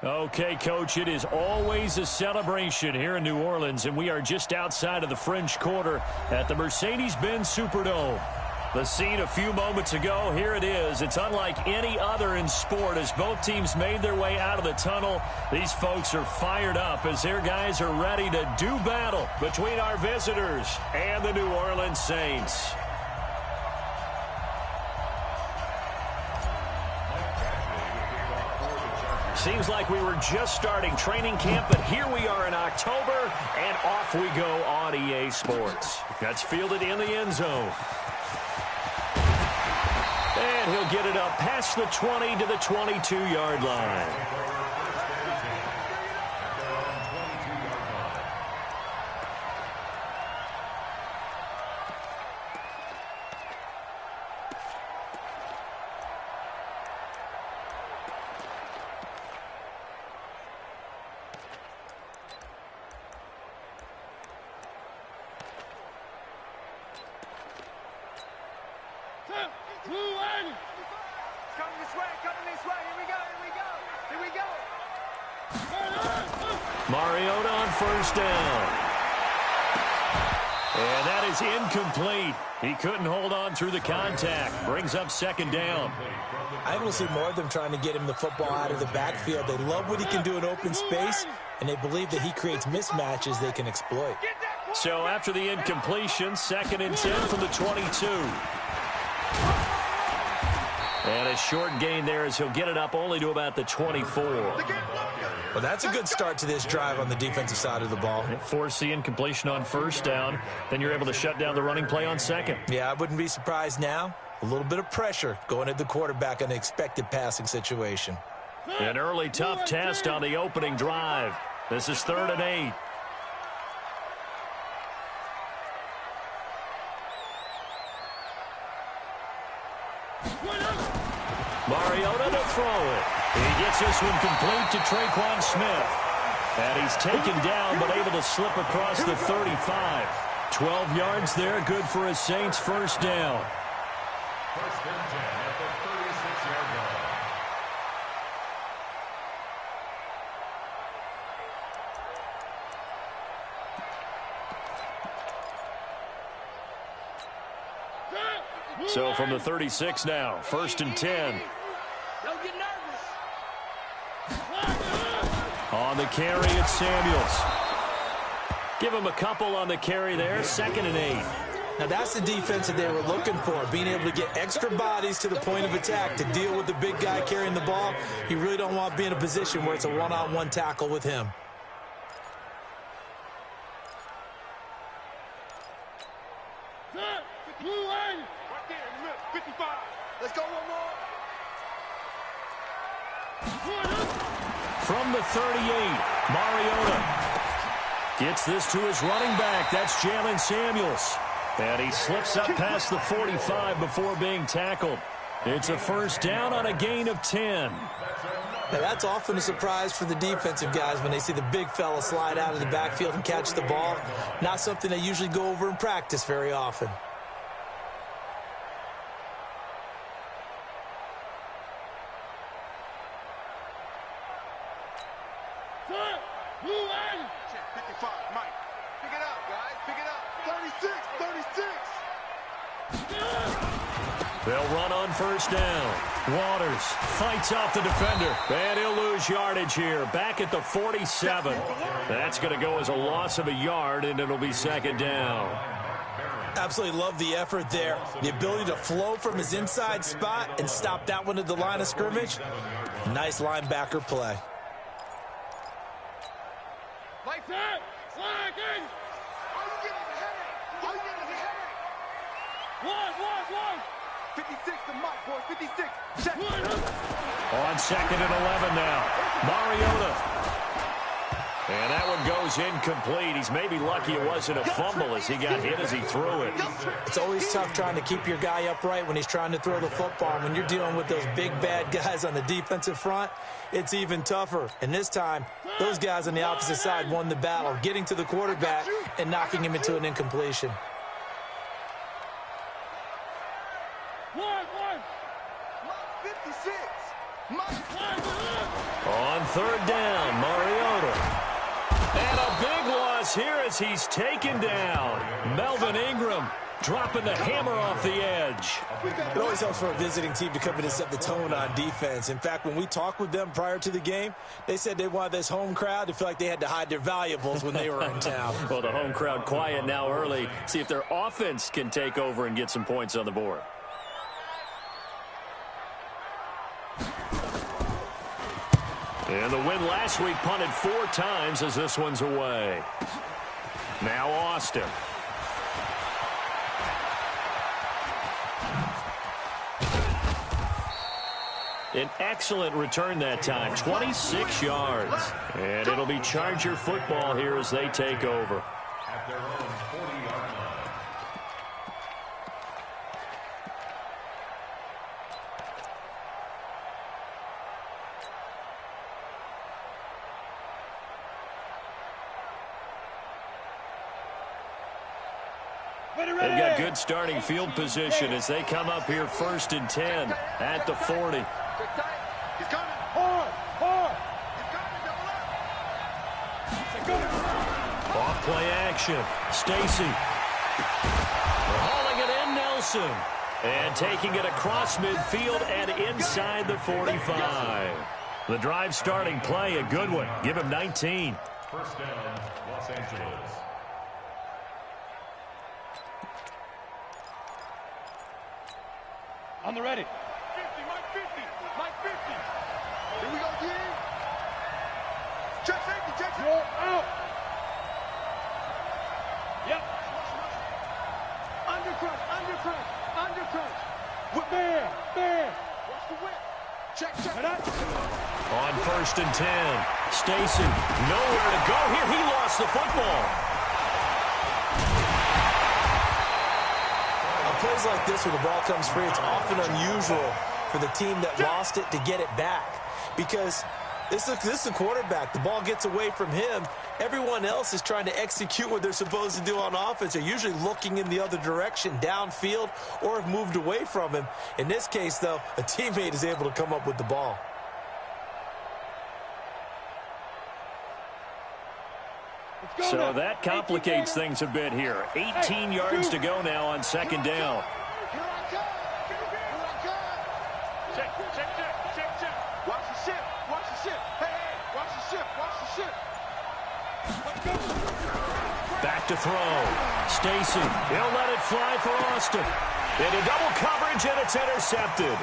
Okay, Coach, it is always a celebration here in New Orleans, and we are just outside of the French Quarter at the Mercedes-Benz Superdome. The scene a few moments ago, here it is. It's unlike any other in sport as both teams made their way out of the tunnel. These folks are fired up as their guys are ready to do battle between our visitors and the New Orleans Saints. Seems like we were just starting training camp, but here we are in October, and off we go on EA Sports. That's fielded in the end zone. And he'll get it up past the 20 to the 22-yard line. Mariota on first down. And that is incomplete. He couldn't hold on through the contact. Brings up second down. I will see more of them trying to get him the football out of the backfield. They love what he can do in open space, and they believe that he creates mismatches they can exploit. So after the incompletion, 2nd and 10 from the 22. And a short gain there as he'll get it up only to about the 24. Well, that's a good start to this drive on the defensive side of the ball. Force the incompletion on first down. Then you're able to shut down the running play on second. Yeah, I wouldn't be surprised now. A little bit of pressure going at the quarterback in an expected passing situation. An early tough test on the opening drive. This is 3rd and 8. Mariota to throw it. He gets this one complete to Traquan Smith. And he's taken down but able to slip across the 35. 12 yards there, good for a Saints first down. First and 10 at the 36-yard line. So from the 36 now, 1st and 10. Don't get nervous. On the carry, it's Samuels. Give him a couple on the carry there, 2nd and 8. Now that's the defense that they were looking for, being able to get extra bodies to the point of attack to deal with the big guy carrying the ball. You really don't want to be in a position where it's a one-on-one tackle with him. Let's go one more. From the 38, Mariota gets this to his running back. That's Jalen Samuels. And he slips up past the 45 before being tackled. It's a first down on a gain of 10. Now that's often a surprise for the defensive guys when they see the big fella slide out of the backfield and catch the ball. Not something they usually go over in practice very often. They'll run on first down. Waters fights off the defender, and he'll lose yardage here. Back at the 47. That's going to go as a loss of a yard, and it'll be 2nd down. Absolutely love the effort there. The ability to flow from his inside spot and stop that one at the line of scrimmage. Nice linebacker play. Like that. Sliding. Are you getting the headache? Are you getting the headache? One. 56 to Mike, boy. 56. Check. On 2nd and 11 now. Mariota. And that one goes incomplete. He's maybe lucky it wasn't a fumble as he got hit as he threw it. It's always tough trying to keep your guy upright when he's trying to throw the football. When you're dealing with those big, bad guys on the defensive front, it's even tougher. And this time, those guys on the opposite side won the battle, getting to the quarterback and knocking him into an incompletion. One. 56. On third down, Mariota. And a big loss here as he's taken down. Melvin Ingram dropping the hammer off the edge. It always helps for a visiting team to come in and set the tone on defense. In fact, when we talked with them prior to the game, they said they wanted this home crowd to feel like they had to hide their valuables when they were in town. Well, the home crowd quiet now early. See if their offense can take over and get some points on the board. And the win last week punted 4 times as this one's away. Now Austin. An excellent return that time, 26 yards. And it'll be Charger football here as they take over. At their own 40-yard line. They've got good starting field position as they come up here 1st and 10 at the 40. He's coming. Hard. He's coming. Double up. Off play action. Stacy. Hauling it in, Nelson. And taking it across midfield and inside the 45. The drive starting play, a good one. Give him 19. First down, Los Angeles. On the ready. 50, Mike 50. Mike 50. Here we go again. Check safety, check safety. Out. Yep. Undercrunch. Whip man. Watch the whip. Check. On 1st and 10. Stacy, nowhere to go here. He lost the football. Plays like this where the ball comes free, it's often unusual for the team that lost it to get it back. Because this is a quarterback. The ball gets away from him. Everyone else is trying to execute what they're supposed to do on offense. They're usually looking in the other direction, downfield, or have moved away from him. In this case, though, a teammate is able to come up with the ball. So that complicates things a bit here. 18 yards to go now on 2nd down. Here I come. Check. Watch the ship. Hey, watch the ship. Back to throw. Stacy, he'll let it fly for Austin. Into double coverage, and it's intercepted.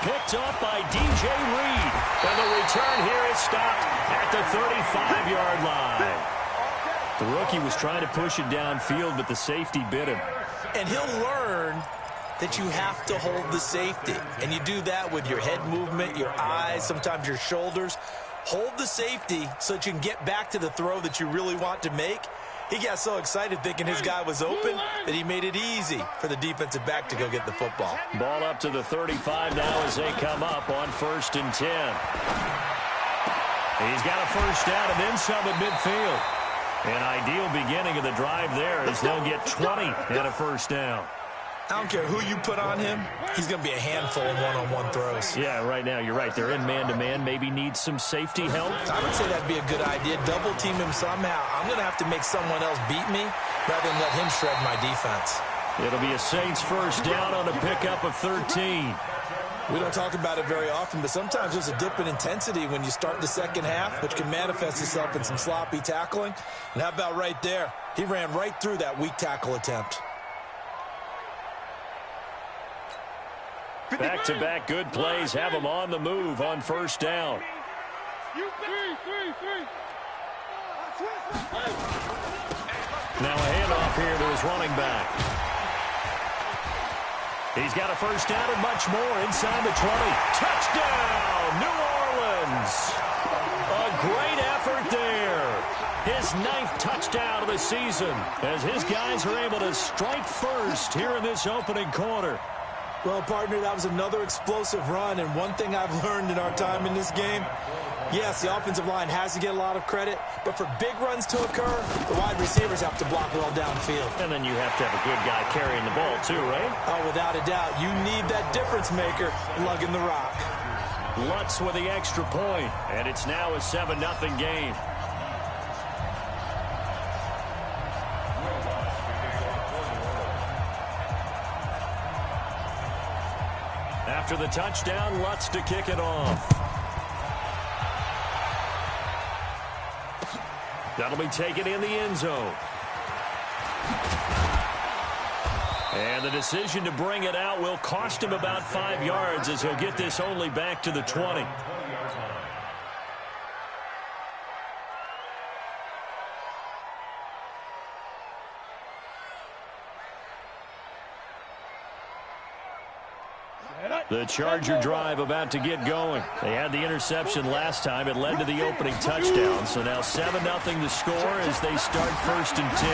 Picked up by DJ Reed. And the return here is stopped at the 35-yard line. The rookie was trying to push it downfield, but the safety bit him. And he'll learn that you have to hold the safety. And you do that with your head movement, your eyes, sometimes your shoulders. Hold the safety so that you can get back to the throw that you really want to make. He got so excited thinking his guy was open that he made it easy for the defensive back to go get the football. Ball up to the 35 now as they come up on 1st and 10. He's got a first down and then some at midfield. An ideal beginning of the drive there as they'll get 20 and a first down. I don't care who you put on him, he's going to be a handful in one-on-one throws. Yeah, right now, you're right. They're in man-to-man. Maybe need some safety help. I would say that'd be a good idea. Double team him somehow. I'm going to have to make someone else beat me rather than let him shred my defense. It'll be a Saints first down on a pickup of 13. We don't talk about it very often, but sometimes there's a dip in intensity when you start the second half, which can manifest itself in some sloppy tackling. And how about right there? He ran right through that weak tackle attempt. Back-to-back good plays have him on the move on first down. Now a handoff here to his running back. He's got a first down and much more inside the 20. Touchdown, New Orleans. A great effort there. His 9th touchdown of the season as his guys are able to strike first here in this opening quarter. Well, partner, that was another explosive run, and one thing I've learned in our time in this game, yes, the offensive line has to get a lot of credit, but for big runs to occur, the wide receivers have to block well downfield. And then you have to have a good guy carrying the ball too, right? Oh, without a doubt. You need that difference maker lugging the rock. Lutz with the extra point, and it's now a 7-0 game. After the touchdown, Lutz to kick it off. That'll be taken in the end zone. And the decision to bring it out will cost him about 5 yards as he'll get this only back to the 20. The Charger drive about to get going. They had the interception last time. It led to the opening touchdown. So now 7-0 to score as they start 1st and 10.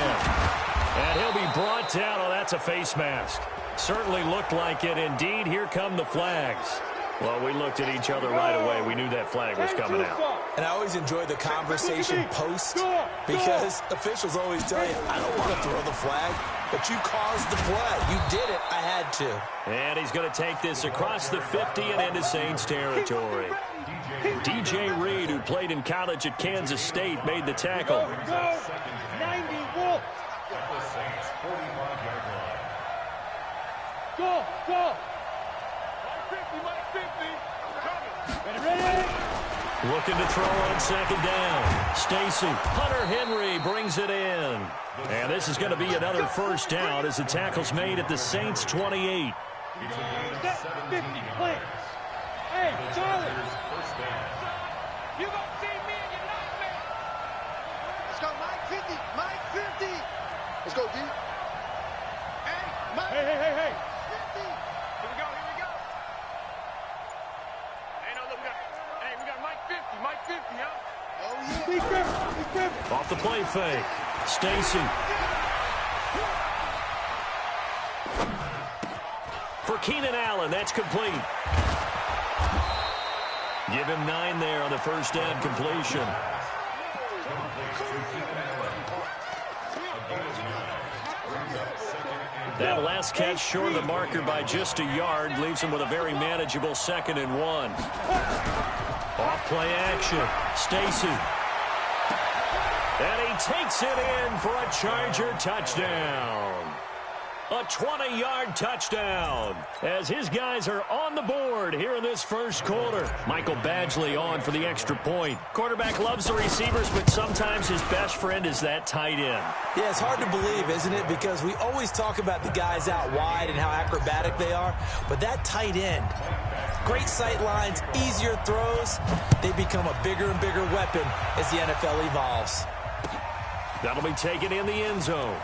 And he'll be brought down. Oh, that's a face mask. Certainly looked like it. Indeed, here come the flags. Well, we looked at each other right away. We knew that flag was coming out. And I always enjoy the conversation post because officials always tell you, I don't want to throw the flag, but you caused the play. You did it. I had to. And he's going to take this across the 50 and into Saints territory. DJ Reed, who played in college at Kansas State, made the tackle. 90 Wolf. Go, go. Mike 50. Ready. Looking to throw on 2nd down. Stacy. Hunter Henry brings it in. And this is going to be another 1st down as the tackle's made at the Saints 28. 50 plants. Hey, Charlie. You gonna see me and your nightmare. Let's go, Mike 50. Mike 50. Let's go, D. Hey, Mike. Hey. 50. Here we go. Hey, no, look, we got Mike 50. Mike 50, huh? Oh, yeah. Be careful. Off the play fake. Stacy. For Keenan Allen, that's complete. Give him 9 there on the 1st down completion. That last catch short of the marker by just a yard leaves him with a very manageable 2nd and 1. Off play action. Stacy. And he takes it in for a Charger touchdown. A 20-yard touchdown as his guys are on the board here in this 1st quarter. Michael Badgley on for the extra point. Quarterback loves the receivers, but sometimes his best friend is that tight end. Yeah, it's hard to believe, isn't it? Because we always talk about the guys out wide and how acrobatic they are. But that tight end, great sight lines, easier throws, they become a bigger and bigger weapon as the NFL evolves. That'll be taken in the end zone.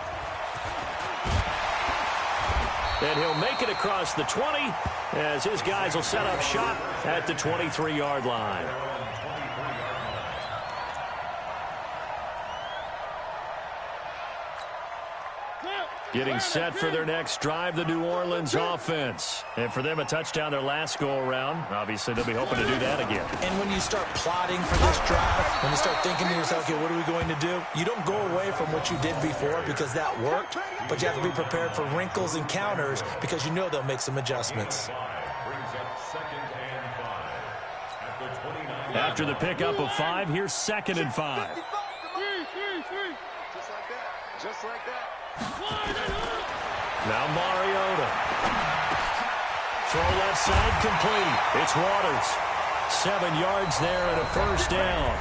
And he'll make it across the 20 as his guys will set up shop at the 23-yard line. Getting set for their next drive, the New Orleans offense. And for them, a touchdown their last go-around. Obviously, they'll be hoping to do that again. And when you start plotting for this drive, when you start thinking to yourself, okay, what are we going to do? You don't go away from what you did before because that worked, but you have to be prepared for wrinkles and counters because you know they'll make some adjustments. After the pickup of 5, here's 2nd and 5. Just like that. Now Mariota. Throw left side complete. It's Waters. 7 yards there and a 1st down.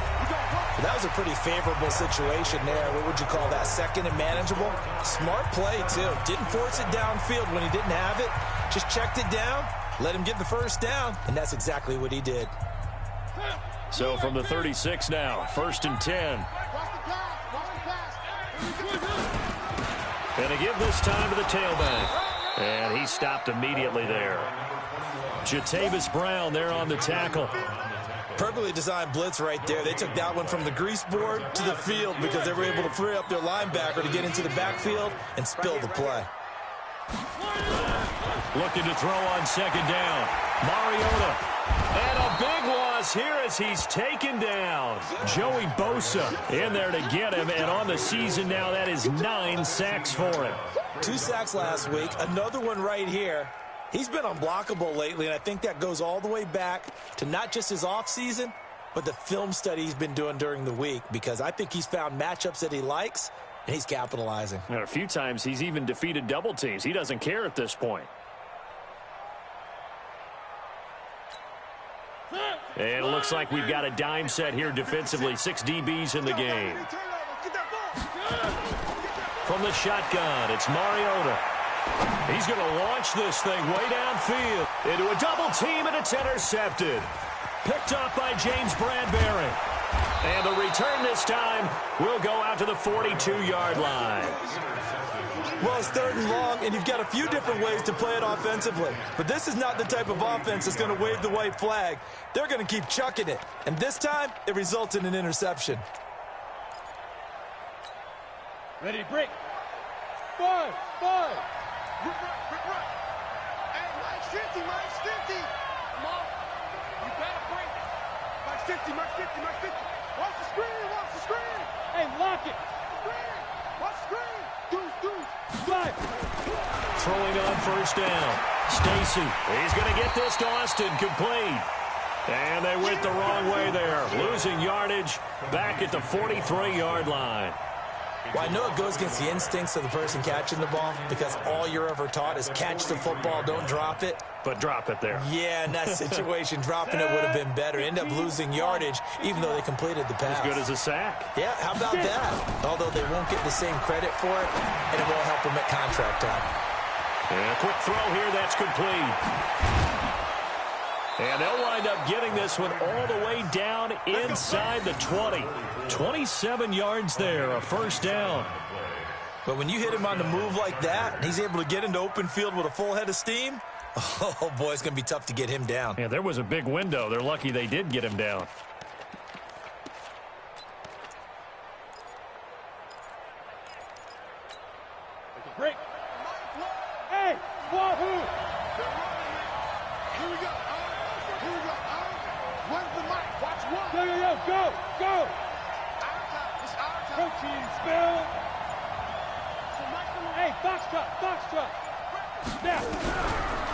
That was a pretty favorable situation there. What would you call that? 2nd and manageable? Smart play, too. Didn't force it downfield when he didn't have it. Just checked it down, let him get the 1st down, and that's exactly what he did. So from the 36 now, 1st and 10. And a give this time to the tailback. And he stopped immediately there. Jatavis Brown there on the tackle. Perfectly designed blitz right there. They took that one from the grease board to the field because they were able to free up their linebacker to get into the backfield and spill the play. Looking to throw on 2nd down. Mariota. And a big loss here as he's taken down. Joey Bosa in there to get him. And on the season now, that is 9 sacks for him. 2 sacks last week. Another one right here. He's been unblockable lately, and I think that goes all the way back to not just his offseason, but the film study he's been doing during the week, because I think he's found matchups that he likes, and he's capitalizing. And a few times he's even defeated double teams. He doesn't care at this point. And it looks like we've got a dime set here defensively. 6 DBs in the game. From the shotgun, it's Mariota. He's going to launch this thing way downfield into a double team, and it's intercepted. Picked off by James Bradbury. And the return this time will go out to the 42-yard line. Well, it's 3rd and long, and you've got a few different ways to play it offensively. But this is not the type of offense that's going to wave the white flag. They're going to keep chucking it. And this time, it results in an interception. Ready, break. 5. Run. Hey, Mike's 50. Come on. You better break. Mike's 50. Watch the screen. Hey, lock it. Watch the screen. Deuce. Drive. Throwing on 1st down. Stacy. He's going to get this to Austin, complete. And they went the wrong way there. Losing yardage back at the 43-yard line. Well, I know it goes against the instincts of the person catching the ball, because all you're ever taught is catch the football, don't drop it. But drop it there. Yeah, in that situation, dropping it would have been better. End up losing yardage, even though they completed the pass. As good as a sack. Yeah, how about that? Although they won't get the same credit for it, and it won't help them at contract time. And a quick throw here, that's complete. And they'll wind up getting this one all the way down inside the 20. 27 yards there, a 1st down. But when you hit him on the move like that, and he's able to get into open field with a full head of steam, oh, boy, it's going to be tough to get him down. Yeah, there was a big window. They're lucky they did get him down. Break. Hey, wahoo! Here we go. When's the mic? Watch one. Go. Protein spill. Hey, Foxtrot. Now.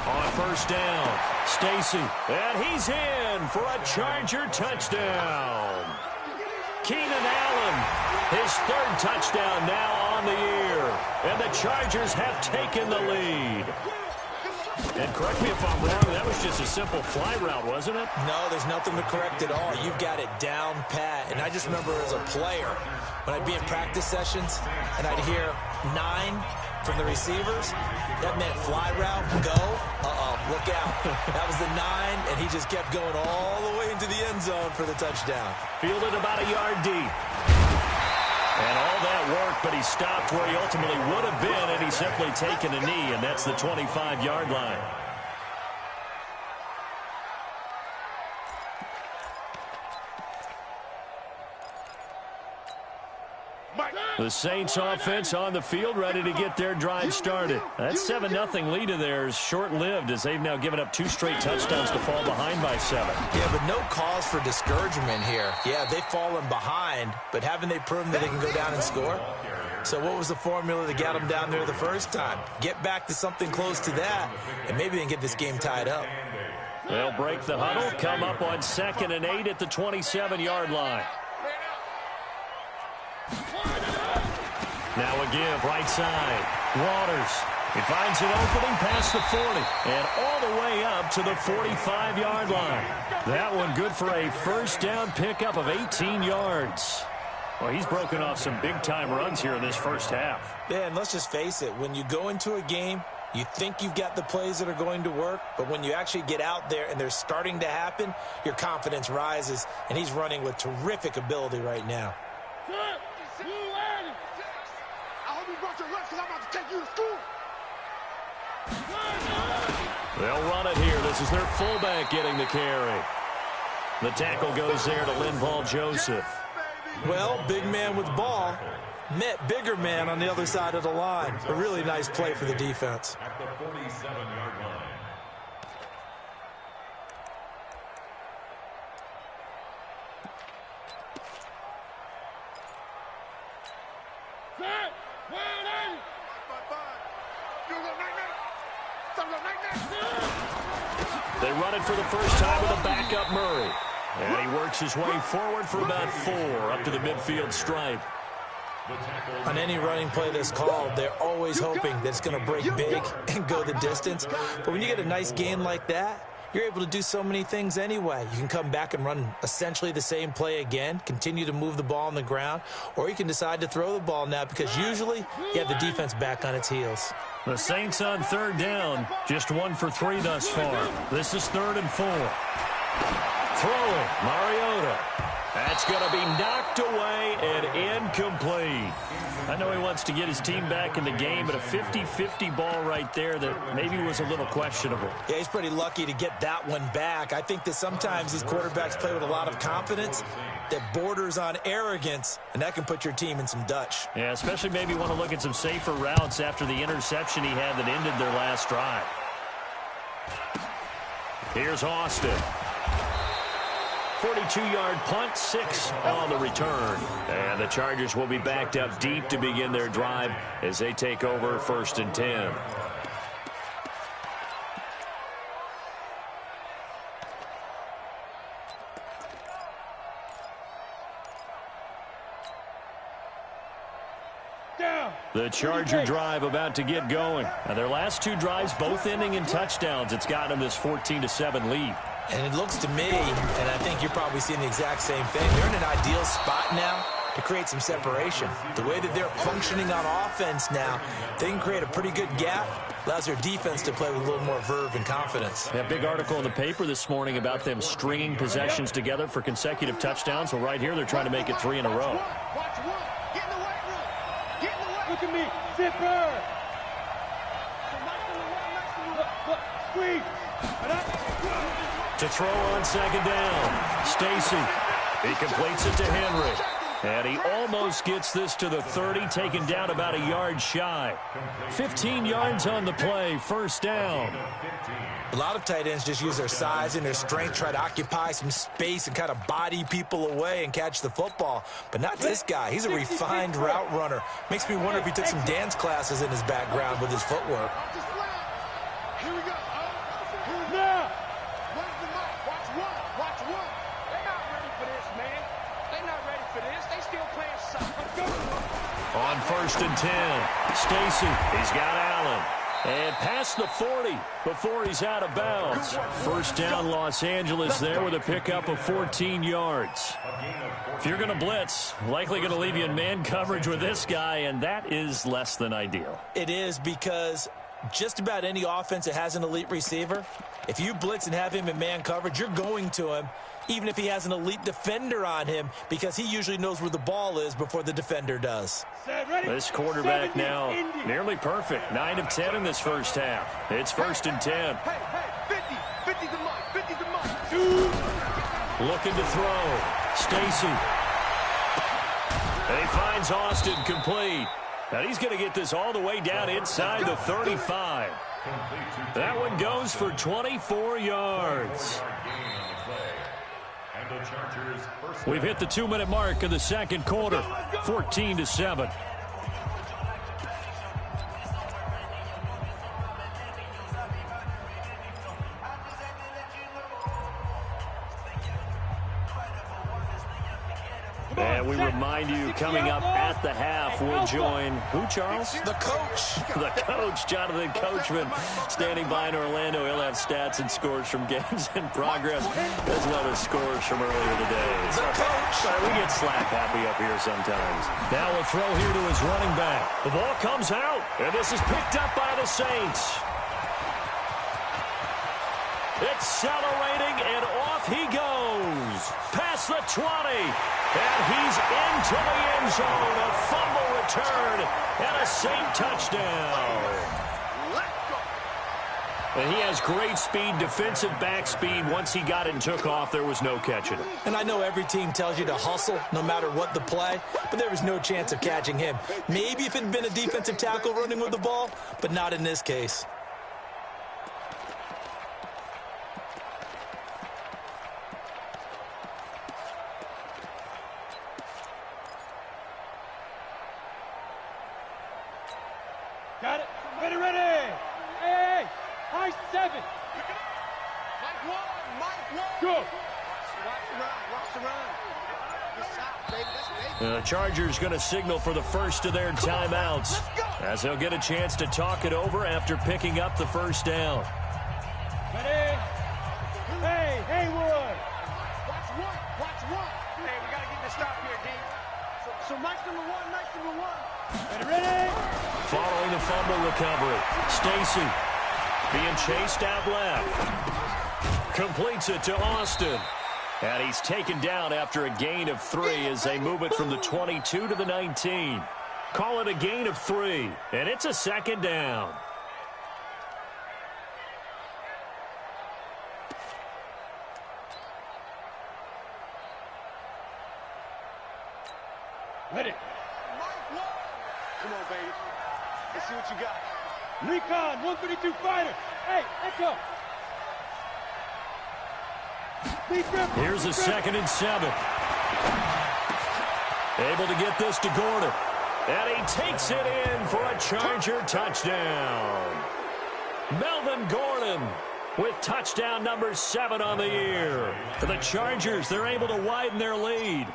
On 1st down, Stacy. And he's in for a Charger touchdown. Keenan Allen, his 3rd touchdown now on the year. And the Chargers have taken the lead. And correct me if I'm wrong, that was just a simple fly route, wasn't it? No, there's nothing to correct at all. You've got it down pat. And I just remember as a player, when I'd be in practice sessions, and I'd hear 9 from the receivers, that meant fly route, go, look out. That was the 9, and he just kept going all the way into the end zone for the touchdown. Fielded about a yard deep. And all that worked, but he stopped where he ultimately would have been, and he's simply taken a knee, and that's the 25-yard line. The Saints offense on the field, ready to get their drive started. That 7-0 lead of theirs short-lived, as they've now given up 2 straight touchdowns to fall behind by 7. Yeah, but no cause for discouragement here. Yeah, they've fallen behind, but haven't they proven that they can go down and score? So what was the formula that got them down there the first time? Get back to something close to that, and maybe they can get this game tied up. They'll break the huddle, come up on 2nd and 8 at the 27-yard line. Now a give, right side. Waters. He finds an opening past the 40 and all the way up to the 45-yard line. That one good for a 1st down pickup of 18 yards. Well, he's broken off some big-time runs here in this 1st half. Yeah, and let's just face it. When you go into a game, you think you've got the plays that are going to work, but when you actually get out there and they're starting to happen, your confidence rises, and he's running with terrific ability right now. They'll run it here. This is their fullback getting the carry. The tackle goes there to Linval Joseph. Well, big man with ball met bigger man on the other side of the line. A really nice play for the defense. At the 47-yard line. They run it for the first time with a backup Murray. And he works his way forward for about 4 up to the midfield stripe. On any running play that's called, they're always hoping that it's going to break big and go the distance. But when you get a nice gain like that, you're able to do so many things anyway. You can come back and run essentially the same play again, continue to move the ball on the ground, or you can decide to throw the ball now because usually you have the defense back on its heels. The Saints on 3rd down, just 1 for 3 thus far. This is 3rd and 4. Throwing, Mariota. That's going to be knocked away and incomplete. I know he wants to get his team back in the game, but a 50-50 ball right there that maybe was a little questionable. Yeah, he's pretty lucky to get that one back. I think that sometimes these quarterbacks play with a lot of confidence that borders on arrogance, and that can put your team in some Dutch. Yeah, especially maybe want to look at some safer routes after the interception he had that ended their last drive. Here's Austin. 42-yard punt, 6 on the return. And the Chargers will be backed up deep to begin their drive as they take over 1st and 10. The Charger drive about to get going. Now, their last 2 drives, both ending in touchdowns. It's got them this 14-7 lead. And it looks to me, and I think you're probably seeing the exact same thing, they're in an ideal spot now to create some separation. The way that they're functioning on offense now, they can create a pretty good gap, allows their defense to play with a little more verve and confidence. A big article in the paper this morning about them stringing possessions together for consecutive touchdowns. Well, right here, they're trying to make it 3 in a row. Watch one. Get in the weight room. Get in the weight room. Look at me. Zipper. Look. Squeeze. To throw on 2nd down. Stacy. He completes it to Henry. And he almost gets this to the 30, taken down about a yard shy. 15 yards on the play, 1st down. A lot of tight ends just use their size and their strength, try to occupy some space and kind of body people away and catch the football. But not this guy. He's a refined route runner. Makes me wonder if he took some dance classes in his background with his footwork. Here we go. Now. Where's the mic? Watch one. They're not ready for this, man. They're not ready for this. They still playing soft. Let's go. On 1st and 10, Stacy. He's got Allen. And past the 40 before he's out of bounds. 1st down, Los Angeles there with a pickup of 14 yards. If you're going to blitz, likely going to leave you in man coverage with this guy, and that is less than ideal. It is because just about any offense that has an elite receiver, if you blitz and have him in man coverage, you're going to him, even if he has an elite defender on him, because he usually knows where the ball is before the defender does. This quarterback now nearly perfect. 9 of 10 in this first half. It's 1st and 10. Hey, 50 the mark, 50 the mark. Looking to throw. Stacy. And he finds Austin complete. And he's going to get this all the way down inside the 35. That one goes for 24 yards. We've hit the 2-minute mark of the 2nd quarter. 14-7. And we remind you, coming up at the half, we'll join who, Charles? The coach. The coach, Jonathan Coachman, standing by in Orlando. He'll have stats and scores from games in progress, as well as scores from earlier today. The coach. We get slap happy up here sometimes. Now a throw here to his running back. The ball comes out, and this is picked up by the Saints. Accelerating, and off he goes. Past the 20. And he's into the end zone. A fumble return and a Saint touchdown. And he has great speed, defensive back speed. Once he got it and took off, there was no catching him. And I know every team tells you to hustle no matter what the play, but there was no chance of catching him. Maybe if it had been a defensive tackle running with the ball, but not in this case. Got it. Ready. Hey. High 7. Mike 1. Go. Watch the run. The Chargers going to signal for the first of their timeouts as they'll get a chance to talk it over after picking up the first down. Ready? Hey, Haywood. Watch one. Hey, we got to get this stop here, D. So Mike's number one. Ready? Following the fumble recovery, Stacy being chased out left. Completes it to Austin. And he's taken down after a gain of 3 as they move it from the 22 to the 19. Call it a gain of 3, and it's a second down. Ready. Come on, baby. Let's see what you got. Recon, 132 fighter. Hey, let's go. Here's a 2nd and 7. Able to get this to Gordon. And he takes it in for a Charger touchdown. Melvin Gordon with touchdown number 7 on the year. For the Chargers, they're able to widen their lead.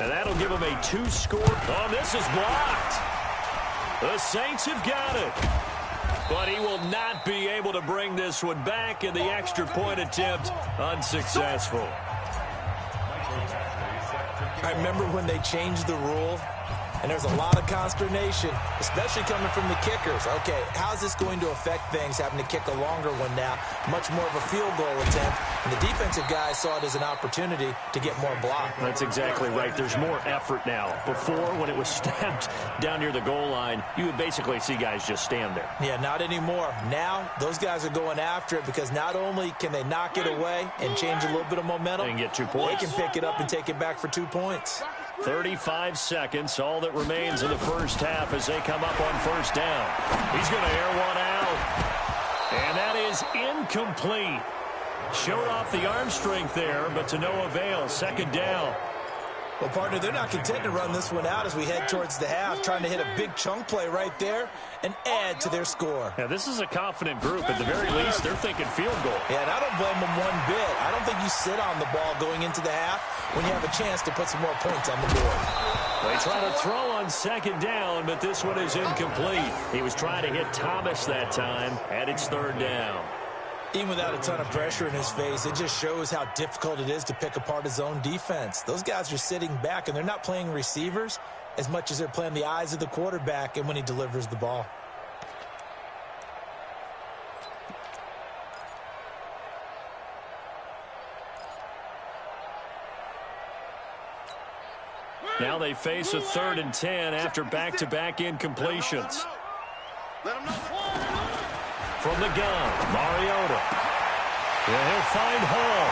And that'll give them a 2-score. Oh, this is blocked. The Saints have got it. But he will not be able to bring this one back, and the extra point attempt unsuccessful. I remember when they changed the rule, and there's a lot of consternation, especially coming from the kickers. Okay, how's this going to affect things, having to kick a longer one now, much more of a field goal attempt, and the defensive guys saw it as an opportunity to get more block. That's exactly right. There's more effort now. Before, when it was snapped down near the goal line, you would basically see guys just stand there. Yeah, not anymore. Now, those guys are going after it because not only can they knock it away and change a little bit of momentum, and get 2 points. They can pick it up and take it back for 2 points. 35 seconds, all that remains in the first half as they come up on first down. He's going to air one out. And that is incomplete. Showed off the arm strength there, but to no avail. 2nd down. Well, partner, they're not content to run this one out as we head towards the half, trying to hit a big chunk play right there and add to their score. Yeah, this is a confident group. At the very least, they're thinking field goal. Yeah, and I don't blame them one bit. I don't think you sit on the ball going into the half when you have a chance to put some more points on the board. They try to throw on 2nd down, but this one is incomplete. He was trying to hit Thomas that time, and it's 3rd down. Even without a ton of pressure in his face, it just shows how difficult it is to pick apart his own defense. Those guys are sitting back, and they're not playing receivers as much as they're playing the eyes of the quarterback and when he delivers the ball. Now they face a 3rd and 10 after back-to-back incompletions. From the gun, Mariota. Yeah, he'll find Hall.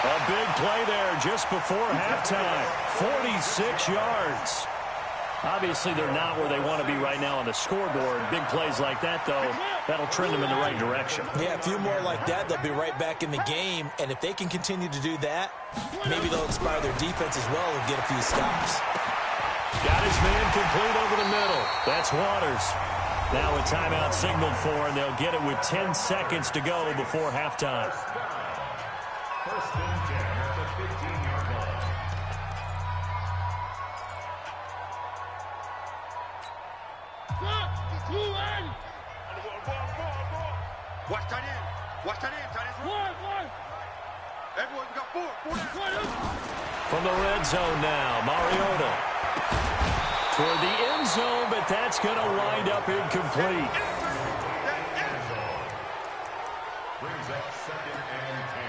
A big play there just before halftime. 46 yards. Obviously, they're not where they want to be right now on the scoreboard. Big plays like that, though, that'll trend them in the right direction. Yeah, a few more like that, they'll be right back in the game. And if they can continue to do that, maybe they'll inspire their defense as well and get a few stops. Got his man complete over the middle. That's Waters. Now a timeout signaled for, and they'll get it with 10 seconds to go before halftime. First and 10 at the 15-yard line. Watch tight end. Watch tight end. Tight end. One. Everyone, we got four down. From the red zone now, Mariota. Toward the end zone, but that's going to wind up incomplete. Brings up 2nd and 10.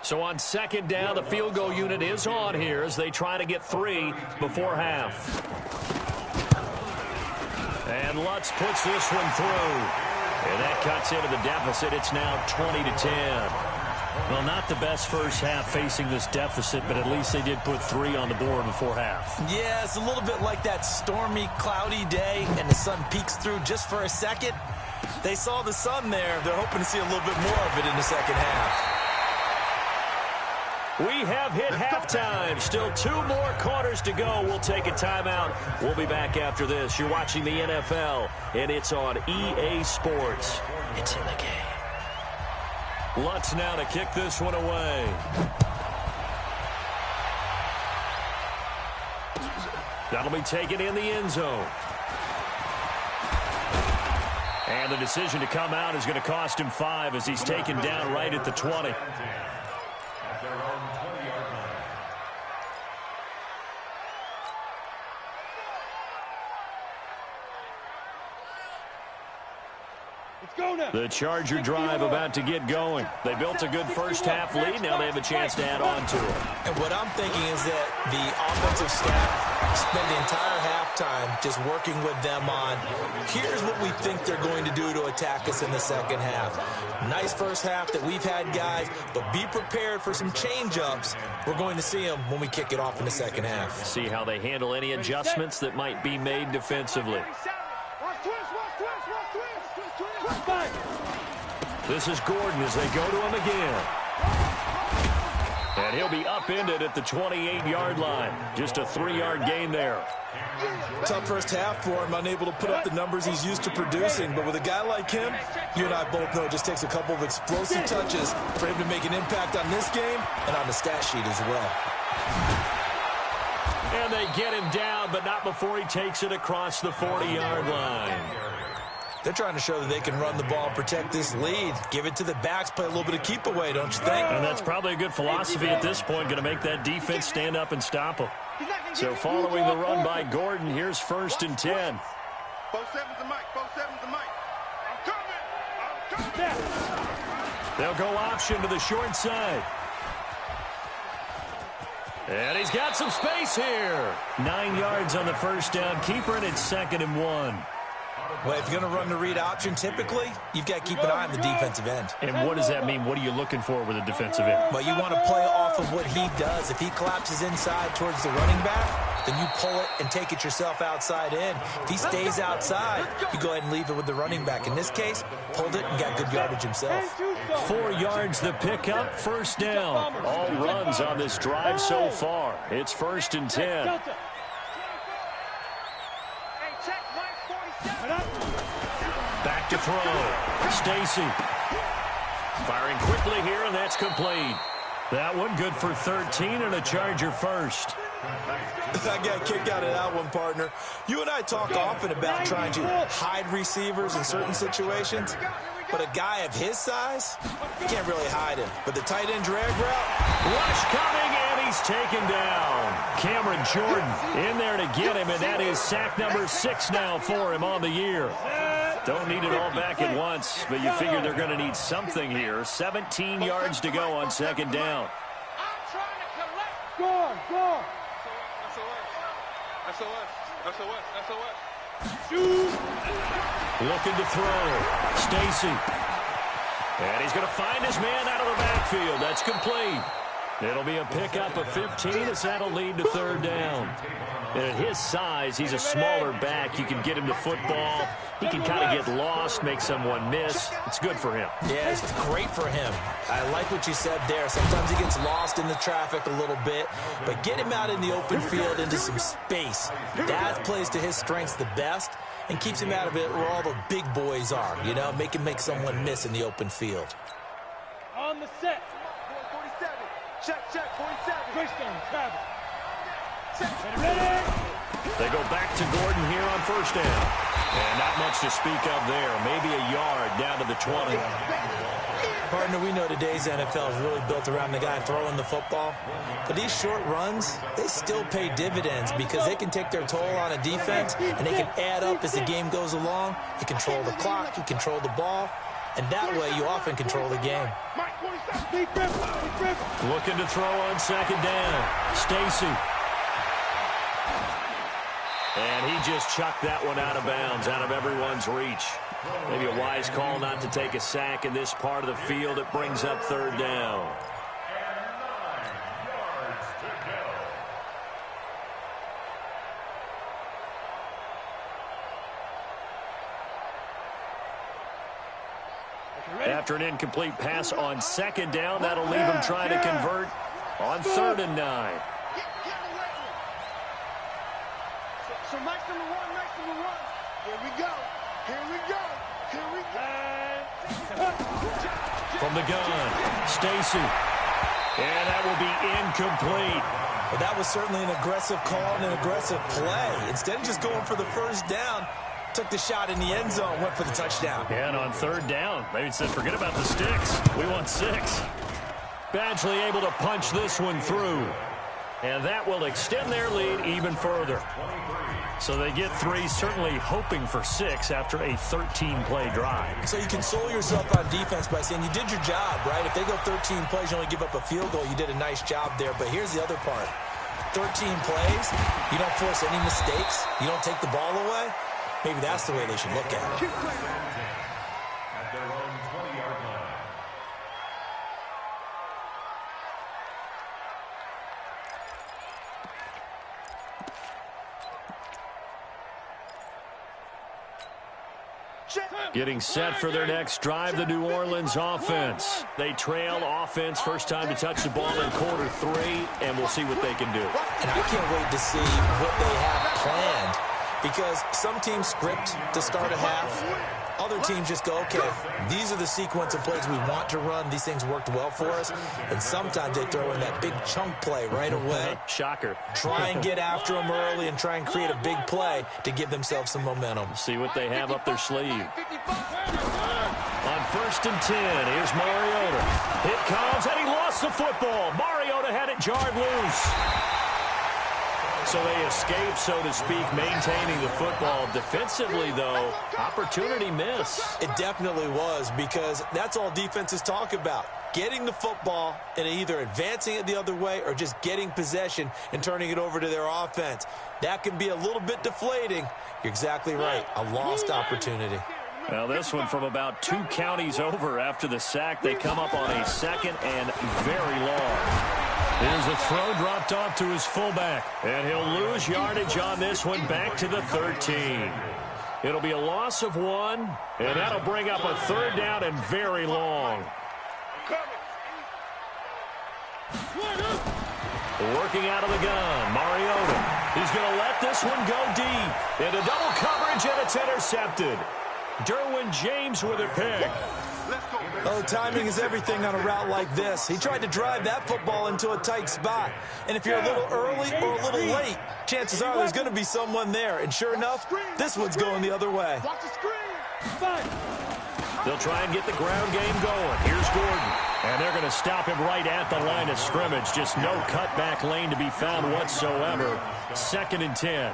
So on 2nd down, the field goal unit is on here as they try to get 3 before half. And Lutz puts this one through. And that cuts into the deficit. It's now 20-10. Well, not the best first half facing this deficit, but at least they did put 3 on the board before half. Yeah, it's a little bit like that stormy, cloudy day, and the sun peeks through just for a second. They saw the sun there. They're hoping to see a little bit more of it in the second half. We have hit halftime. Still 2 more quarters to go. We'll take a timeout. We'll be back after this. You're watching the NFL, and it's on EA Sports. It's in the game. Lutz now to kick this one away. That'll be taken in the end zone. And the decision to come out is going to cost him 5 as he's taken down right at the 20. The Charger drive about to get going. They built a good first half lead. Now they have a chance to add on to it. And what I'm thinking is that the offensive staff spent the entire halftime just working with them on, here's what we think they're going to do to attack us in the second half. Nice first half that we've had, guys, but be prepared for some change-ups. We're going to see them when we kick it off in the second half. See how they handle any adjustments that might be made defensively. This is Gordon as they go to him again. And he'll be upended at the 28-yard line. Just a 3-yard gain there. Tough first half for him, unable to put up the numbers he's used to producing. But with a guy like him, you and I both know it just takes a couple of explosive touches for him to make an impact on this game and on the stat sheet as well. And they get him down, but not before he takes it across the 40-yard line. They're trying to show that they can run the ball and protect this lead. Give it to the backs, play a little bit of keep away, don't you think? And that's probably a good philosophy at this point, going to make that defense stand up and stop them. So following the run by Gordon, here's 1st and 10. 4-7's the mic, 4-7's the mic. I'm coming. They'll go option to the short side. And he's got some space here. 9 yards on the first down. Keeper, and it's 2nd and 1. Well, if you're going to run the read option, typically, you've got to keep an eye on the defensive end. And what does that mean? What are you looking for with a defensive end? Well, you want to play off of what he does. If he collapses inside towards the running back, then you pull it and take it yourself outside in. If he stays outside, you go ahead and leave it with the running back. In this case, pulled it and got good yardage himself. 4 yards the pickup, 1st down. All runs on this drive so far. It's 1st and 10. Back to throw. Stacy. Firing quickly here, and that's complete. That one good for 13 and a Charger first. I got a kick out of that one, partner. You and I talk often about trying to hide receivers in certain situations, but a guy of his size, you can't really hide him. But the tight end drag route, rush coming, and he's taken down. Cameron Jordan in there to get him, and that is sack number 6 now for him on the year. Don't need it all back at once, but you figure they're going to need something here. 17 yards to go on 2nd down. Go. SOS. Looking to throw. Stacy. And he's going to find his man out of the backfield. That's complete. It'll be a pickup of 15 as that'll lead to 3rd down. And at his size, he's a smaller back. You can get him to football. He can kind of get lost, make someone miss. It's good for him. Yeah, it's great for him. I like what you said there. Sometimes he gets lost in the traffic a little bit, but get him out in the open field into some space. That plays to his strengths the best and keeps him out of it where all the big boys are, you know, make someone miss in the open field. On the set. 47. Check, 47. Christian, travel. They go back to Gordon here on 1st down. And not much to speak of there. Maybe a yard down to the 20. Partner, we know today's NFL is really built around the guy throwing the football. But these short runs, they still pay dividends because they can take their toll on a defense and they can add up as the game goes along. You control the clock, you control the ball, and that way you often control the game. Looking to throw on 2nd down. Stacy. And he just chucked that one out of bounds, out of everyone's reach. Maybe a wise call not to take a sack in this part of the field. It brings up third down. After an incomplete pass on second down, that'll leave him trying to convert on 3rd and 9. So Mike's number one. Here we go. From the gun, Stacy. And that will be incomplete. Well, that was certainly an aggressive call and an aggressive play. Instead of just going for the first down, took the shot in the end zone, went for the touchdown. And on 3rd down, maybe said, forget about the sticks. We want 6. Badgley able to punch this one through. And that will extend their lead even further. So they get 3, certainly hoping for 6 after a 13-play drive. So you console yourself on defense by saying you did your job, right? If they go 13 plays, you only give up a field goal, you did a nice job there. But here's the other part. 13 plays, you don't force any mistakes, you don't take the ball away. Maybe that's the way they should look at it. At their own 20-yard line. Getting set for their next drive, the New Orleans offense. They trail offense, first time to touch the ball in quarter 3, and we'll see what they can do. And I can't wait to see what they have planned, because some teams script to start a half. Other teams just go, okay, these are the sequence of plays we want to run. These things worked well for us. And sometimes they throw in that big chunk play right away. Shocker. Try and get after them early and try and create a big play to give themselves some momentum. See what they have up their sleeve. On 1st and 10, here's Mariota. Hit comes, and he lost the football. Mariota had it jarred loose. So they escape, so to speak, maintaining the football. Defensively, though, opportunity miss. It definitely was, because that's all defenses talk about. Getting the football and either advancing it the other way or just getting possession and turning it over to their offense. That can be a little bit deflating. You're exactly right. A lost opportunity. Well, this one from about 2 counties over after the sack. They come up on a 2nd and very long. Here's a throw dropped off to his fullback. And he'll lose yardage on this one back to the 13. It'll be a loss of 1, and that'll bring up a 3rd down and very long. Working out of the gun, Mariota. He's going to let this one go deep. Into double coverage, and it's intercepted. Derwin James with a pick. Oh, timing is everything on a route like this. He tried to drive that football into a tight spot. And if you're a little early or a little late, chances are there's going to be someone there. And sure enough, this one's going the other way. They'll try and get the ground game going. Here's Gordon. And they're going to stop him right at the line of scrimmage. Just no cutback lane to be found whatsoever. 2nd and 10.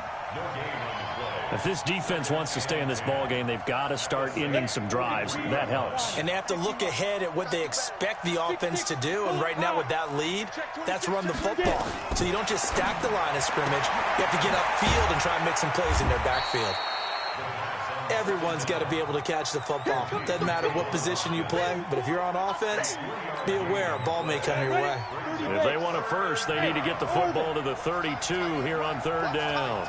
If this defense wants to stay in this ball game, they've got to start ending some drives. That helps. And they have to look ahead at what they expect the offense to do. And right now with that lead, that's run the football. So you don't just stack the line of scrimmage. You have to get upfield and try and make some plays in their backfield. Everyone's got to be able to catch the football. Doesn't matter what position you play, but if you're on offense, be aware a ball may come your way. If they want it first, they need to get the football to the 32 here on 3rd down.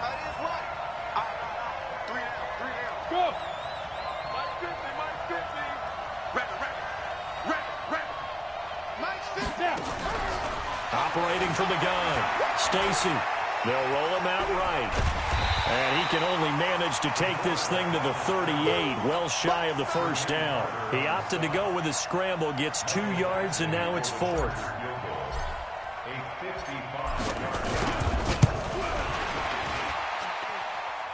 Operating from the gun, Stacy. They'll roll him out right. And he can only manage to take this thing to the 38, well shy of the 1st down. He opted to go with a scramble, gets 2 yards, and now it's 4th.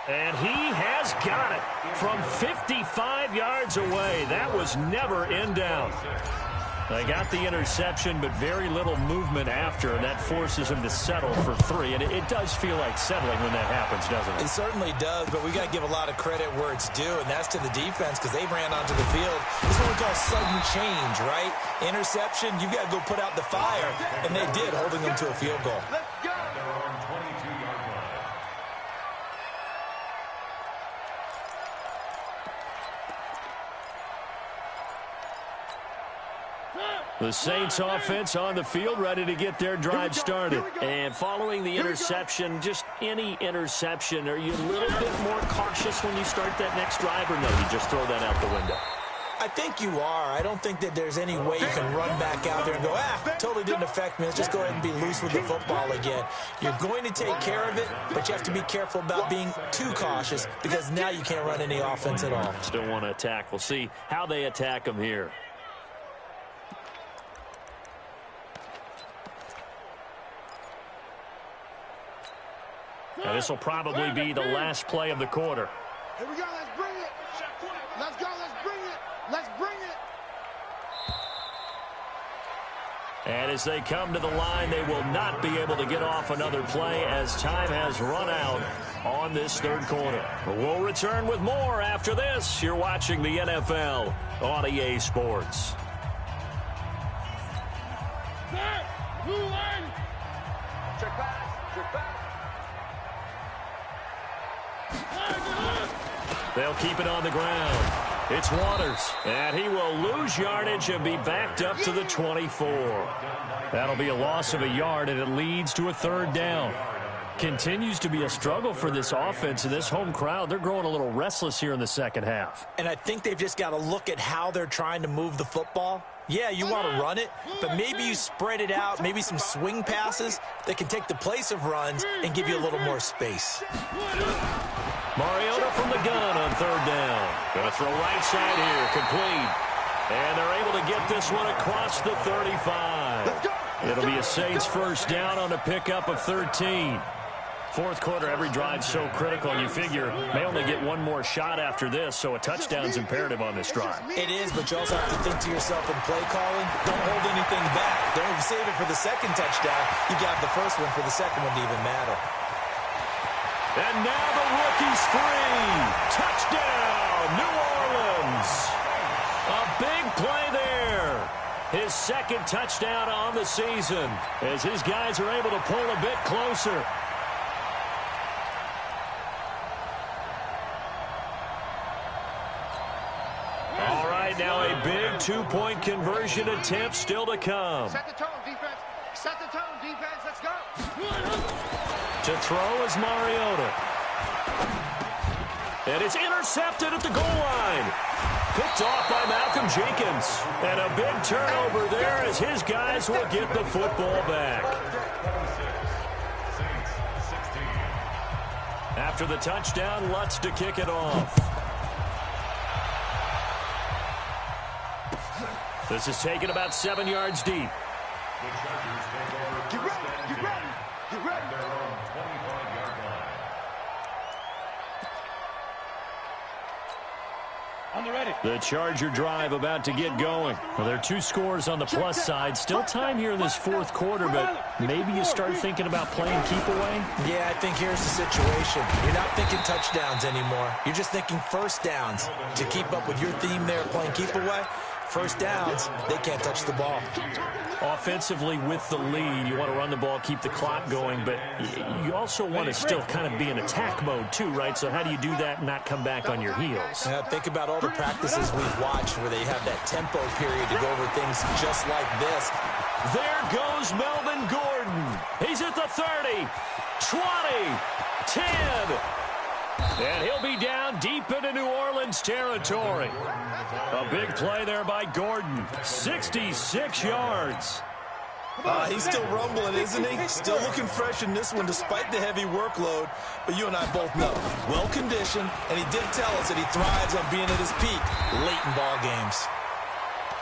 And he has got it from 55 yards away. That was never in doubt. They got the interception, but very little movement after, and that forces him to settle for 3. And it does feel like settling when that happens, doesn't it? It certainly does, but we got to give a lot of credit where it's due, and that's to the defense, because they ran onto the field. This is what we call sudden change, right? Interception, you've got to go put out the fire, and they did, holding them to a field goal. The Saints offense on the field, ready to get their drive started. And following the interception, just any interception, are you a little bit more cautious when you start that next drive, or no, you just throw that out the window? I think you are. I don't think that there's any way you can run back out there and go, totally didn't affect me. Let's just go ahead and be loose with the football again. You're going to take care of it, but you have to be careful about being too cautious because now you can't run any offense at all. Still want to attack. We'll see how they attack them here. And this will probably be the last play of the quarter. Here we go. Let's bring it. Let's go. Let's bring it. Let's bring it. And as they come to the line, they will not be able to get off another play as time has run out on this third quarter. We'll return with more after this. You're watching the NFL on EA Sports. Check back. Check back. They'll keep it on the ground. It's Waters, and he will lose yardage and be backed up to the 24. That'll be a loss of a yard, and it leads to a third down. Continues to be a struggle for this offense and this home crowd. They're growing a little restless here in the second half. And I think they've just got to look at how they're trying to move the football. Yeah, you want to run it, but maybe you spread it out, maybe some swing passes that can take the place of runs and give you a little more space. Mariota from the gun on third down. Going to throw right side here, complete. And they're able to get this one across the 35. It'll be a Saints first down on a pickup of 13. Fourth quarter, every drive so critical, and you figure may only get one more shot after this, so a touchdown's imperative on this drive. It is, but you also have to think to yourself in play calling, don't hold anything back. Don't save it for the second touchdown. You got the first one for the second one to even matter. And now the rookie's free. Touchdown, New Orleans. A big play there. His second touchdown on the season as his guys are able to pull a bit closer. All right, now a big two-point conversion attempt still to come. Set the tone, defense. Set the tone, defense. Let's go. To throw is Mariota. And it's intercepted at the goal line. Picked off by Malcolm Jenkins. And a big turnover there as his guys will get the football back. After the touchdown, Lutz to kick it off. This is taken about 7 yards deep. Get ready. Get ready. Get ready. On the ready. The Charger drive about to get going. Well, there are two scores on the plus side. Still time here in this fourth quarter, but maybe you start thinking about playing keep away? Yeah, I think here's the situation. You're not thinking touchdowns anymore. You're just thinking first downs. To keep up with your theme there, playing keep away, first downs, they can't touch the ball. Offensively with the lead, you want to run the ball, keep the clock going, but you also want to still kind of be in attack mode too, right? So how do you do that and not come back on your heels? Think about all the practices we've watched where they have that tempo period to go over things just like this. There goes Melvin Gordon. He's at the 30, 20, 10. And he'll be down deep into New Orleans territory. A big play there by Gordon. 66 yards. He's still rumbling, isn't he? Still looking fresh in this one despite the heavy workload. But you and I both know, well-conditioned, and he did tell us that he thrives on being at his peak late in ball games.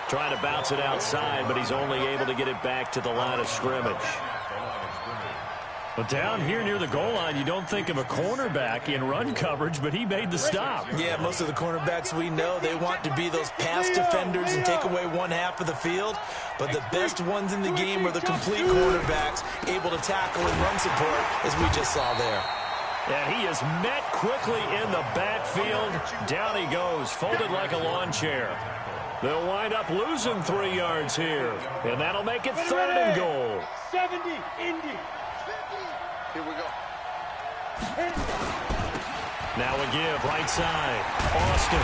Trying to bounce it outside, but he's only able to get it back to the line of scrimmage. But down here near the goal line, you don't think of a cornerback in run coverage, but he made the stop. Yeah, most of the cornerbacks we know, they want to be those pass defenders and take away one half of the field. But the best ones in the game are the complete cornerbacks, able to tackle and run support, as we just saw there. And he is met quickly in the backfield. Down he goes, folded like a lawn chair. They'll wind up losing 3 yards here, and that'll make it third and goal. 70, Indy. Here we go. Now a give, right side. Austin.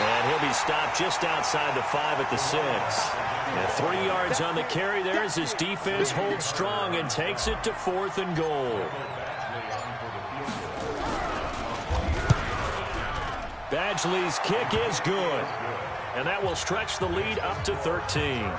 And he'll be stopped just outside the 5 at the 6. And 3 yards on the carry there as his defense holds strong and takes it to 4th and goal. Badgley's kick is good. And that will stretch the lead up to 13.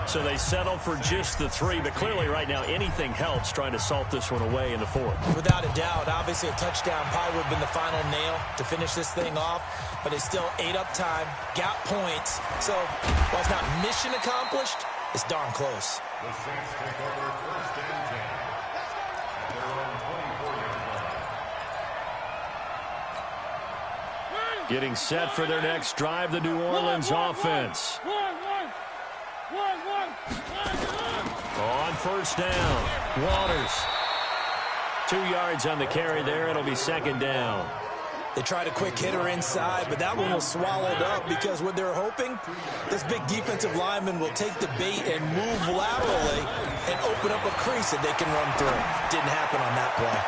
So they settle for just the 3, but clearly right now anything helps trying to salt this one away in the 4th. Without a doubt, obviously a touchdown probably would have been the final nail to finish this thing off, but it's still ate up time, got points. So while it's not mission accomplished, it's darn close. The Saints take over 1st and 10. At their own 24-yard line. Getting set for their next drive, the New Orleans offense. On 1st down, Waters. 2 yards on the carry there. It'll be 2nd down. They tried a quick hitter inside, but that one was swallowed up because what they're hoping, this big defensive lineman will take the bait and move laterally and open up a crease that they can run through. Didn't happen on that play.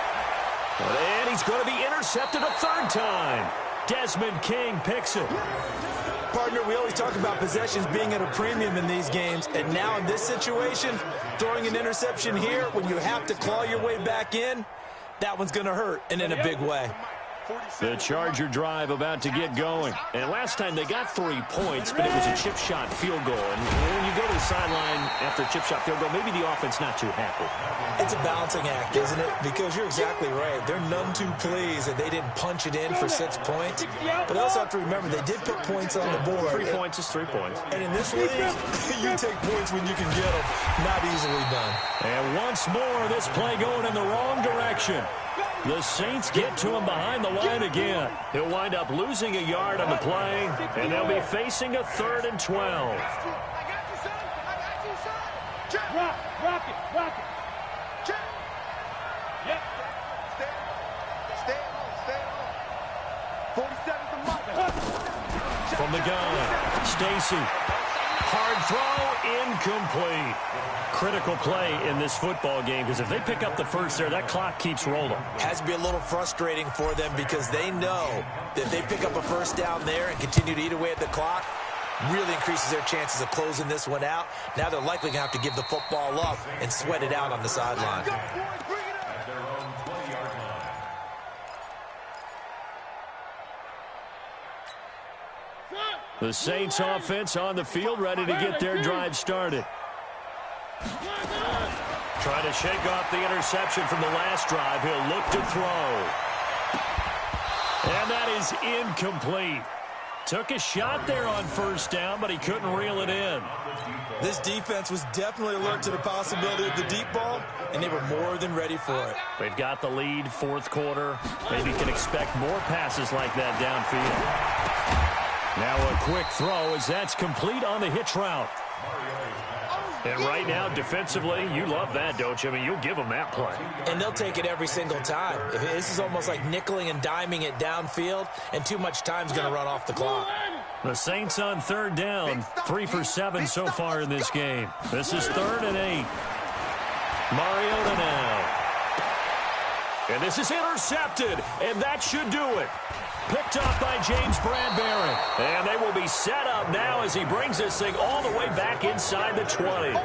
And he's going to be intercepted a 3rd time. Desmond King picks it. Partner, we always talk about possessions being at a premium in these games, and now in this situation, throwing an interception here when you have to claw your way back in, that one's going to hurt, and in a big way. The Charger drive about to get going. And last time they got 3 points, but it was a chip shot field goal. And when you go to the sideline after a chip shot field goal, maybe the offense not too happy. It's a balancing act, isn't it? Because you're exactly right. They're none too pleased that they didn't punch it in for 6 points. But they also have to remember they did put points on the board. 3 points is 3 points. And in this league, you take points when you can get them. Not easily done. And once more, this play going in the wrong direction. The Saints get to him behind the line again. He'll wind up losing a yard on the play, and they'll be facing a 3rd and 12. I got you, son. I got you, son. Check. Rock it. Check. Yep. Stay on. 47 from Mike. From the gun, Stacy. Hard throw, incomplete. Critical play in this football game because if they pick up the first there, that clock keeps rolling. Has to be a little frustrating for them because they know that if they pick up a 1st down there and continue to eat away at the clock, really increases their chances of closing this one out. Now they're likely going to have to give the football up and sweat it out on the sideline. At their own 20-yard line. The Saints offense on the field ready to get their drive started. Trying to shake off the interception from the last drive. He'll look to throw. And that is incomplete. Took a shot there on 1st down, but he couldn't reel it in. This defense was definitely alert to the possibility of the deep ball, and they were more than ready for it. They've got the lead, 4th quarter. Maybe can expect more passes like that downfield. Now a quick throw as that's complete on the hitch route. And right now, defensively, you love that, don't you? I mean, you'll give them that play. And they'll take it every single time. This is almost like nickeling and diming it downfield, and too much time's going to run off the clock. The Saints on 3rd down, 3 for 7 so far in this game. This is 3rd and 8. Mariota now. And this is intercepted, and that should do it. Picked off by James Bradbury. And they will be set up now as he brings this thing all the way back inside the 20.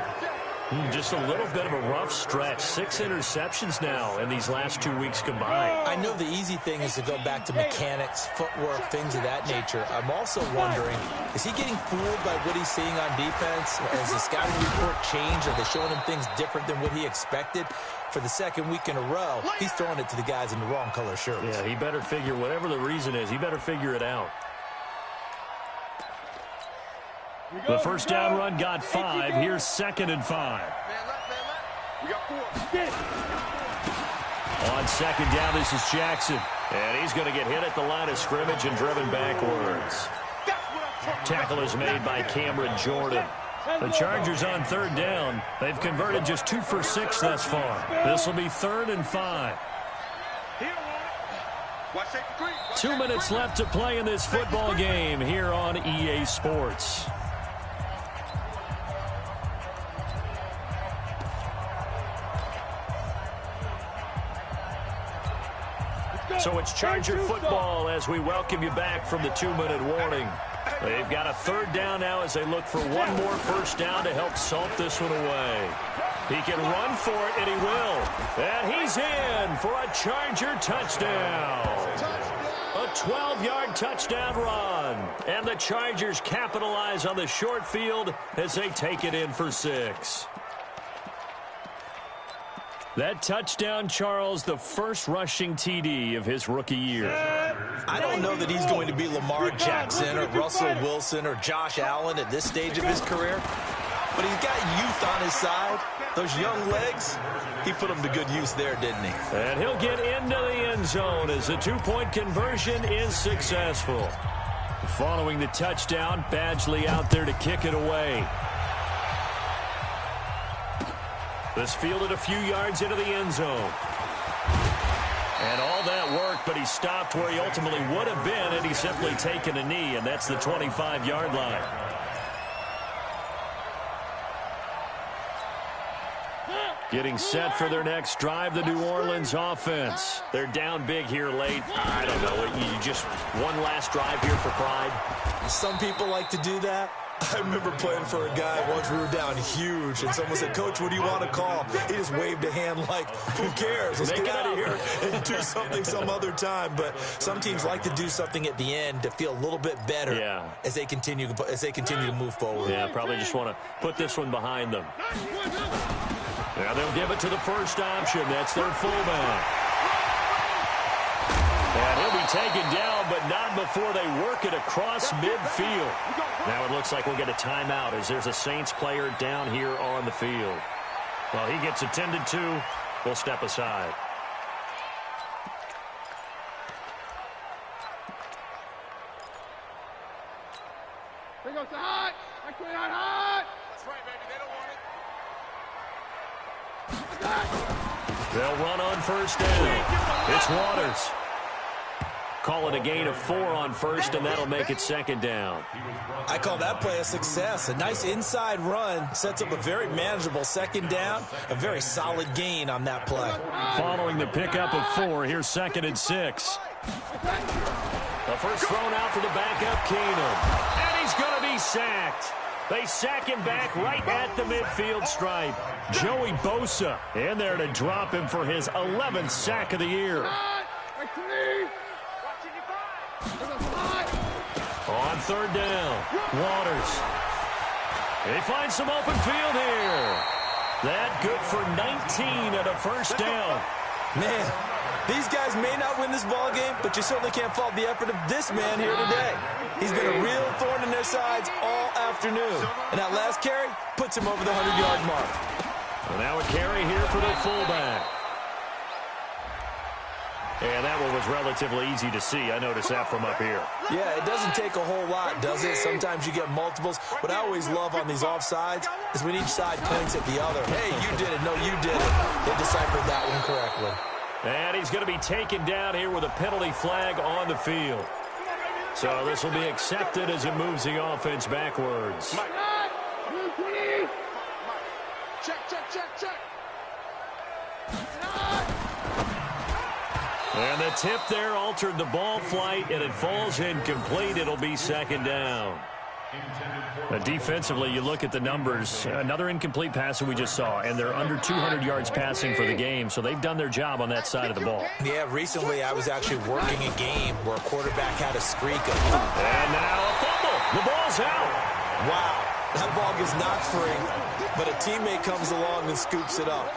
Just a little bit of a rough stretch. 6 interceptions now in these last 2 weeks combined. I know the easy thing is to go back to mechanics, footwork, things of that nature. I'm also wondering, is he getting fooled by what he's seeing on defense? Has the scouting report changed? Are they showing him things different than what he expected? For the 2nd week in a row, he's throwing it to the guys in the wrong color shirts. Yeah, he better figure, whatever the reason is, he better figure it out. The 1st down run got 5. Here's 2nd and 5. We got 4. On 2nd down, this is Jackson. And he's going to get hit at the line of scrimmage and driven backwards. Tackle is made by Cameron Jordan. The Chargers on 3rd down. They've converted just 2 for 6 thus far. This will be 3rd and 5. 2 minutes left to play in this football game here on EA Sports. So it's Charger football as we welcome you back from the 2-minute warning. They've got a third down now as they look for one more first down to help salt this one away. He can run for it, and he will. And he's in for a Charger touchdown. A 12-yard touchdown run. And the Chargers capitalize on the short field as they take it in for 6. That touchdown, Charles, the first rushing TD of his rookie year. I don't know that he's going to be Lamar Jackson or Russell Wilson or Josh Allen at this stage of his career, but he's got youth on his side. Those young legs, he put them to good use there, didn't he? And he'll get into the end zone as the two-point conversion is successful. Following the touchdown, Badgley out there to kick it away. This fielded a few yards into the end zone. And all that work, but he stopped where he ultimately would have been had he simply taken a knee, and that's the 25-yard line. Getting set for their next drive, the New Orleans offense. They're down big here late. I don't know. You just one last drive here for pride. Some people like to do that. I remember playing for a guy once. We were down huge, and someone said, "Coach, what do you want to call?" He just waved a hand like, "Who cares? Let's get out of here and do something some other time." But some teams like to do something at the end to feel a little bit better as they continue to move forward. Yeah, probably just want to put this one behind them. Now they'll give it to the first option. That's their fullback. And he'll be taken down, but not before they work it across midfield. Now it looks like we'll get a timeout as there's a Saints player down here on the field. Well, he gets attended to. We'll step aside. Here goes the hot. Hot. That's right, baby. They don't want it. They'll run on first down. It's Waters. Call it a gain of 4 on first, and that'll make it second down. I call that play a success. A nice inside run sets up a very manageable second down, a very solid gain on that play. Following the pickup of 4, here's 2nd and 6. The first thrown out for the backup, Keenum. And he's going to be sacked. They sack him back right at the midfield stripe. Joey Bosa in there to drop him for his 11th sack of the year. On third down, Waters. He finds some open field here. That good for 19 at a first down. Man, these guys may not win this ball game, but you certainly can't fault the effort of this man here today. He's been a real thorn in their sides all afternoon. And that last carry puts him over the 100-yard mark. Well, now a carry here for the fullback. And that one was relatively easy to see. I noticed that from up here. Yeah, it doesn't take a whole lot, does it? Sometimes you get multiples. What I always love on these offsides is when each side points at the other. Hey, you did it. No, you did it. They deciphered that one correctly. And he's going to be taken down here with a penalty flag on the field. So this will be accepted as it moves the offense backwards. Check. And the tip there altered the ball flight, and it falls incomplete. It'll be second down. Defensively, you look at the numbers. Another incomplete pass that we just saw, and they're under 200 yards passing for the game, so they've done their job on that side of the ball. Yeah, recently I was actually working a game where a quarterback had a streak of... And now a fumble. The ball's out. Wow, that ball gets knocked free, but a teammate comes along and scoops it up.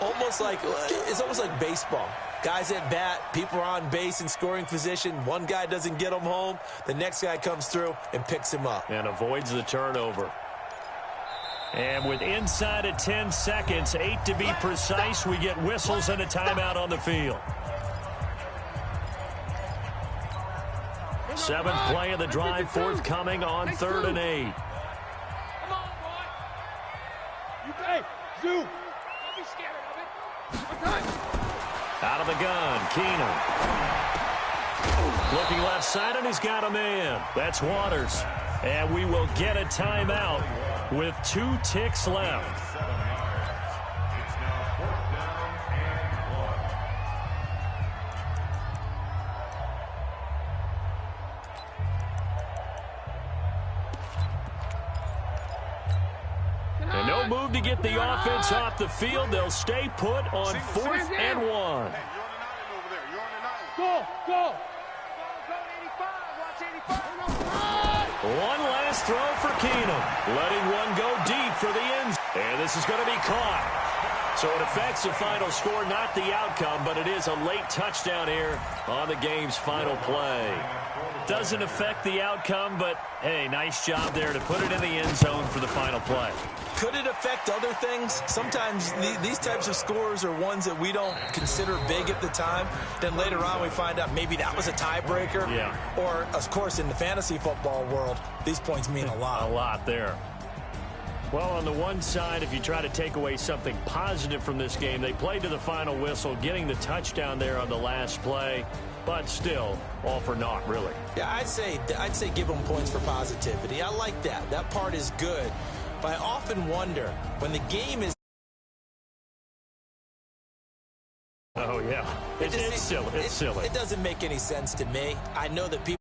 It's almost like baseball. Guys at bat, people are on base in scoring position. One guy doesn't get him home. The next guy comes through and picks him up. And avoids the turnover. And with inside of 10 seconds, 8 to be precise, we get whistles and a timeout on the field. 7th play of the drive forthcoming on 3rd and 8. Come on, boy. Hey, Zoo. Don't be scared of it. Okay. Out of the gun, Keenum. Looking left side, and he's got a man. That's Waters. And we will get a timeout with 2 ticks left. no move to get the offense off the field. They'll stay put on 4th and 1. Hey, you're on the 9 over there. You're on the 9. Go, go. Go, 85. Watch 85. One last throw for Keenum. Letting one go deep for the end. And this is going to be caught. So it affects the final score, not the outcome, but it is a late touchdown here on the game's final play. Doesn't affect the outcome, but, hey, nice job there to put it in the end zone for the final play. Could it affect other things? Sometimes these types of scores are ones that we don't consider big at the time. Then later on we find out maybe that was a tiebreaker. Yeah. Or, of course, in the fantasy football world, these points mean a lot. A lot there. Well, on the one side, if you try to take away something positive from this game, they played to the final whistle, getting the touchdown there on the last play, but still, all for naught, really. Yeah, I'd say give them points for positivity. I like that. That part is good. But I often wonder, when the game is... Oh, yeah. It's silly. It's silly. It doesn't make any sense to me. I know that people...